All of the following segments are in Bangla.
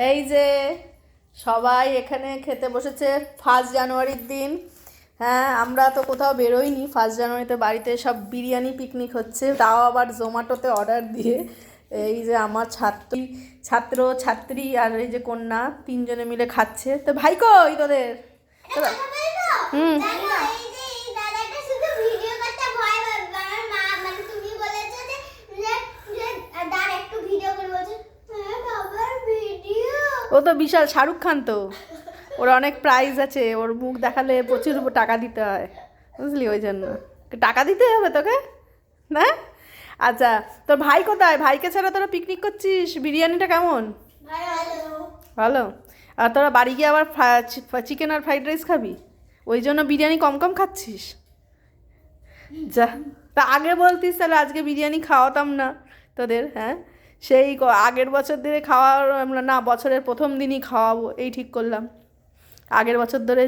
এই যে সবাই এখানে খেতে বসেছে 1 জানুয়ারির দিন। হ্যাঁ, আমরা তো কোথাও বেরোইনি 1 জানুয়ারিতে, বাড়িতে সব বিরিয়ানি পিকনিক হচ্ছে, তাও আবার জোম্যাটোতে অর্ডার দিয়ে। এই যে আমার ছাত্র ছাত্রী আর এই যে কন্যা 3 জনে মিলে খাচ্ছে। তো ভাই কই তোদের? হুম। ও তো বিশাল শাহরুখ খান, তো ওর অনেক প্রাইজ আছে, ওর মুখ দেখালে প্রচুর টাকা দিতে হয়, বুঝলি? ওই জন্য টাকা দিতে হবে তোকে, না? আচ্ছা, তোর ভাই কোথায়? ভাইকে ছাড়া তোরা পিকনিক করছিস? বিরিয়ানিটা কেমন? ভালো। আর তোরা বাড়ি গিয়ে আবার চিকেন আর ফ্রাইড রাইস খাবি, ওই জন্য বিরিয়ানি কম কম খাচ্ছিস? যা, তা আগে বলতিস তাহলে আজকে বিরিয়ানি খাওয়াতাম না তোদের। হ্যাঁ, সেই আগের বছর ধরে আমরা না, বছরের প্রথম দিনই খাওয়াবো এই ঠিক করলাম। আগের বছর ধরে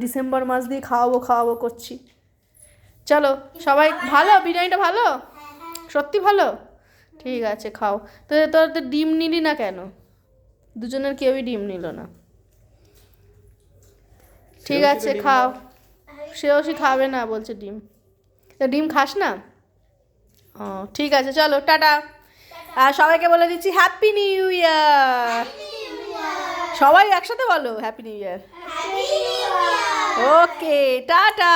ডিসেম্বর মাস দিয়ে খাওয়াবো করছি। চলো সবাই, ভালো বিরিয়ানিটা ভালো, সত্যি ভালো। ঠিক আছে, খাও। তোর তো ডিম নিলি না কেন? দুজনের কেউই ডিম নিল না। ঠিক আছে, খাও। সে খাবে না বলছে ডিম। ডিম খাস না? ও ঠিক আছে, চলো টাটা। আর সবাইকে বলে দিচ্ছি হ্যাপি নিউ ইয়ার। সবাই একসাথে বলো হ্যাপি নিউ ইয়ার। ওকে, টাটা।